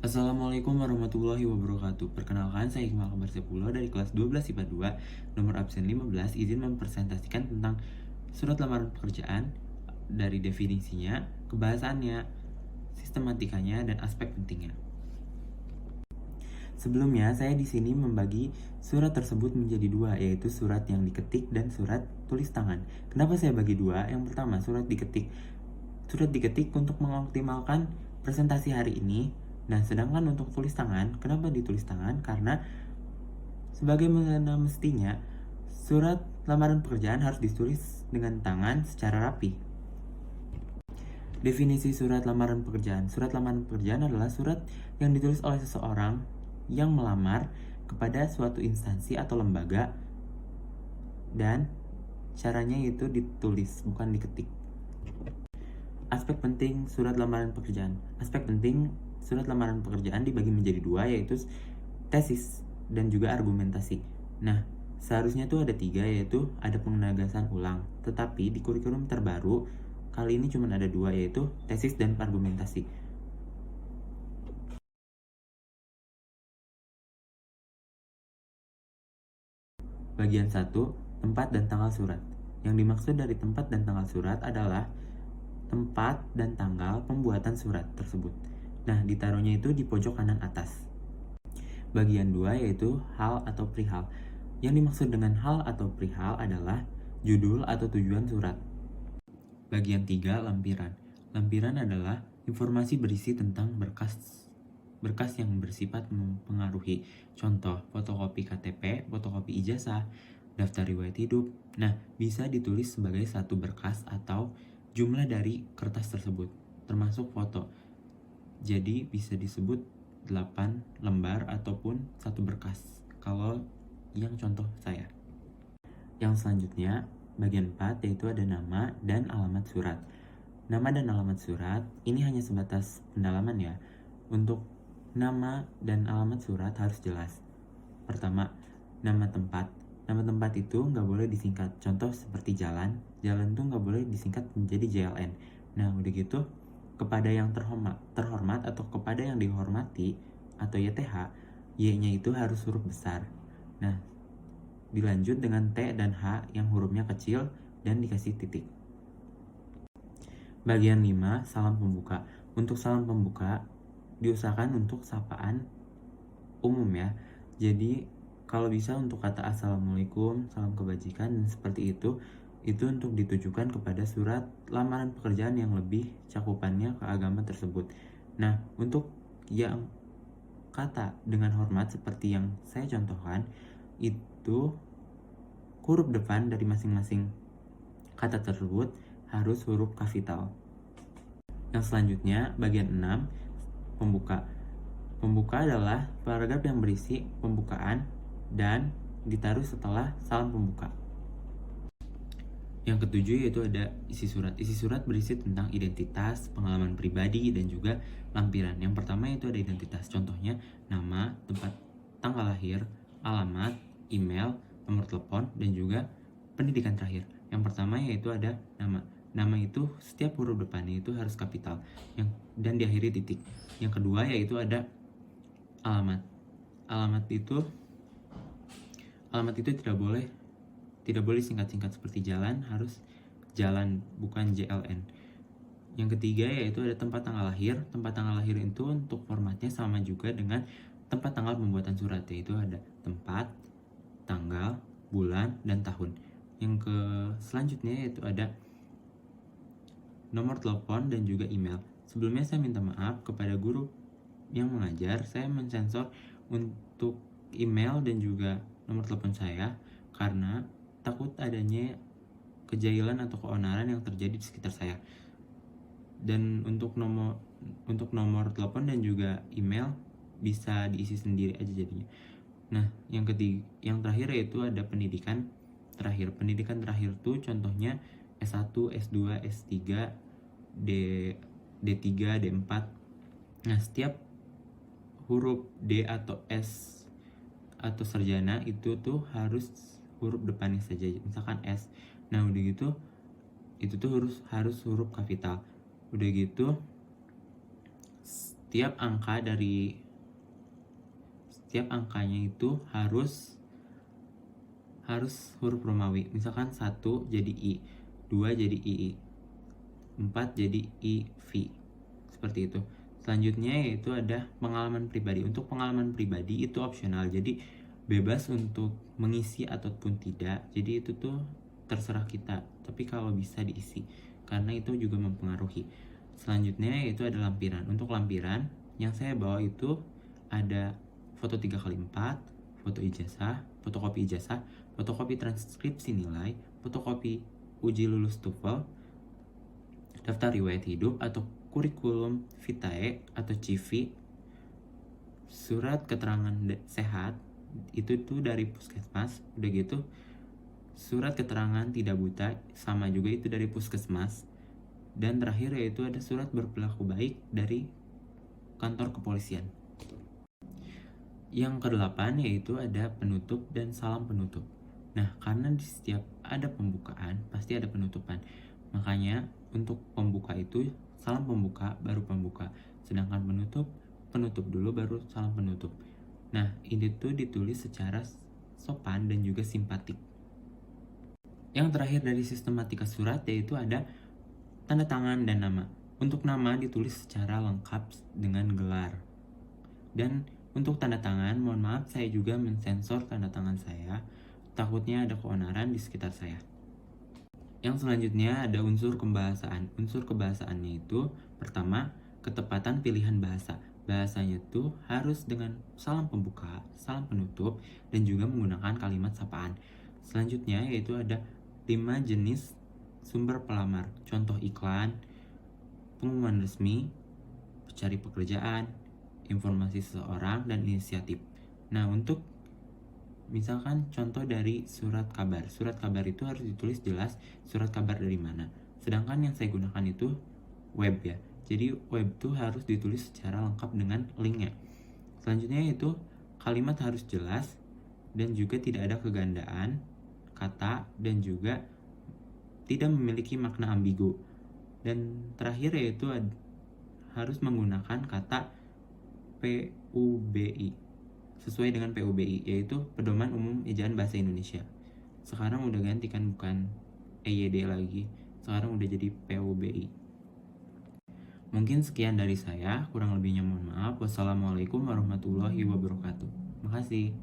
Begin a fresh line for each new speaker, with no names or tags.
Assalamualaikum warahmatullahi wabarakatuh. Perkenalkan, saya Iqmal Kabar Sepuluh dari kelas 12 IPA 2, nomor absen 15, izin mempresentasikan tentang surat lamaran pekerjaan dari definisinya, kebahasannya, sistematikanya, dan aspek pentingnya. Sebelumnya, saya di sini membagi surat tersebut menjadi dua, yaitu surat yang diketik dan surat tulis tangan. Kenapa saya bagi dua? Yang pertama, surat diketik. Surat diketik untuk mengoptimalkan presentasi hari ini. Nah, sedangkan untuk tulis tangan, kenapa ditulis tangan? Karena sebagaimana mestinya, surat lamaran pekerjaan harus ditulis dengan tangan secara rapi. Definisi surat lamaran pekerjaan. Surat lamaran pekerjaan adalah surat yang ditulis oleh seseorang yang melamar kepada suatu instansi atau lembaga, dan caranya itu ditulis, bukan diketik. Aspek penting surat lamaran pekerjaan. Aspek penting surat lamaran pekerjaan dibagi menjadi dua, yaitu tesis dan juga argumentasi. Nah, seharusnya tuh ada tiga, yaitu ada penegasan ulang. Tetapi di kurikulum terbaru, kali ini cuma ada dua, yaitu tesis dan argumentasi. Bagian 1, tempat dan tanggal surat. Yang dimaksud dari tempat dan tanggal surat adalah tempat dan tanggal pembuatan surat tersebut. Nah, ditaruhnya itu di pojok kanan atas. Bagian 2 yaitu hal atau perihal. Yang dimaksud dengan hal atau perihal adalah judul atau tujuan surat. Bagian 3, lampiran. Lampiran adalah informasi berisi tentang berkas yang bersifat mempengaruhi. Contoh, fotokopi KTP, fotokopi ijazah, daftar riwayat hidup. Nah, bisa ditulis sebagai satu berkas atau jumlah dari kertas tersebut, termasuk foto. Jadi bisa disebut 8 lembar ataupun satu berkas, kalau yang contoh saya. Yang selanjutnya, bagian 4, yaitu ada nama dan alamat surat. Nama dan alamat surat ini hanya sebatas pendalaman ya. Untuk nama dan alamat surat harus jelas. Pertama, nama tempat. Nama tempat itu nggak boleh disingkat. Contoh seperti jalan. Jalan tuh nggak boleh disingkat menjadi JLN. Nah, udah gitu, kepada yang terhormat atau kepada yang dihormati atau YTH, Y-nya itu harus huruf besar. Nah, dilanjut dengan T dan H yang hurufnya kecil dan dikasih titik. Bagian 5, salam pembuka. Untuk salam pembuka, diusahakan untuk sapaan umum ya. Jadi kalau bisa untuk kata assalamualaikum, salam kebajikan, dan seperti itu untuk ditujukan kepada surat lamaran pekerjaan yang lebih cakupannya ke agama tersebut. Nah, untuk yang kata dengan hormat seperti yang saya contohkan, itu huruf depan dari masing-masing kata tersebut harus huruf kapital. Yang selanjutnya, bagian 6, pembuka. Pembuka adalah paragraf yang berisi pembukaan dan ditaruh setelah salam pembuka. Yang ketujuh yaitu ada isi surat. Isi surat berisi tentang identitas, pengalaman pribadi, dan juga lampiran. Yang pertama itu ada identitas. Contohnya nama, tempat tanggal lahir, alamat, email, nomor telepon, dan juga pendidikan terakhir. Yang pertama yaitu ada nama. Nama itu setiap huruf depannya itu harus kapital dan diakhiri titik. Yang kedua yaitu ada alamat. Alamat itu tidak boleh singkat-singkat seperti jalan, harus jalan bukan JLN. Yang ketiga yaitu ada tempat tanggal lahir. Tempat tanggal lahir itu untuk formatnya sama juga dengan tempat tanggal pembuatan surat, yaitu ada tempat, tanggal, bulan, dan tahun. Yang selanjutnya yaitu ada nomor telepon dan juga email. Sebelumnya saya minta maaf kepada guru yang mengajar, saya mensensor untuk email dan juga nomor telepon saya karena takut adanya kejailan atau keonaran yang terjadi di sekitar saya. Dan untuk nomor telepon dan juga email bisa diisi sendiri aja jadinya. Nah, yang terakhir yaitu ada pendidikan terakhir. Pendidikan terakhir tuh contohnya S1, S2, S3, D3, D4. Nah, setiap huruf D atau S atau sarjana itu tuh harus huruf depannya saja. Misalkan S. Nah, udah gitu itu tuh harus huruf kapital. Udah gitu setiap angkanya itu harus huruf Romawi. Misalkan 1 jadi I, 2 jadi II, 4 jadi IV. Seperti itu. Selanjutnya yaitu ada pengalaman pribadi. Untuk pengalaman pribadi itu opsional. Jadi bebas untuk mengisi ataupun tidak. Jadi itu tuh terserah kita. Tapi kalau bisa diisi karena itu juga mempengaruhi. Selanjutnya yaitu ada lampiran. Untuk lampiran yang saya bawa itu ada foto 3x4, foto ijazah, fotokopi ijazah, fotokopi transkripsi nilai, fotokopi uji lulus TOEFL, daftar riwayat hidup atau kurikulum vitae atau CV, surat keterangan sehat itu tuh dari puskesmas. Udah gitu surat keterangan tidak buta sama juga itu dari puskesmas. Dan terakhir yaitu ada surat berperilaku baik dari kantor kepolisian. Yang kedelapan yaitu ada penutup dan salam penutup. Nah, karena di setiap ada pembukaan pasti ada penutupan. Makanya untuk pembuka itu salam pembuka baru pembuka. Sedangkan penutup dulu baru salam penutup. Nah, ini tuh ditulis secara sopan dan juga simpatik. Yang terakhir dari sistematika surat yaitu ada tanda tangan dan nama. Untuk nama ditulis secara lengkap dengan gelar. Dan untuk tanda tangan, mohon maaf saya juga mensensor tanda tangan saya. Takutnya ada keonaran di sekitar saya. Yang selanjutnya ada unsur kebahasaan. Unsur kebahasaannya itu pertama, ketepatan pilihan bahasa. Bahasanya itu harus dengan salam pembuka, salam penutup, dan juga menggunakan kalimat sapaan. Selanjutnya yaitu ada 5 jenis sumber pelamar. Contoh iklan, pengumuman resmi, pencari pekerjaan, informasi seseorang, dan inisiatif. Nah, untuk misalkan contoh dari surat kabar. Surat kabar itu harus ditulis jelas surat kabar dari mana. Sedangkan yang saya gunakan itu web ya. Jadi web itu harus ditulis secara lengkap dengan linknya. Selanjutnya itu kalimat harus jelas dan juga tidak ada kegandaan kata dan juga tidak memiliki makna ambigu. Dan terakhir yaitu harus menggunakan kata PUBI sesuai dengan PUBI, yaitu Pedoman Umum Ejaan Bahasa Indonesia. Sekarang udah ganti kan, bukan EYD lagi, sekarang udah jadi PUBI. Mungkin sekian dari saya, kurang lebihnya mohon maaf. Wassalamualaikum warahmatullahi wabarakatuh. Makasih.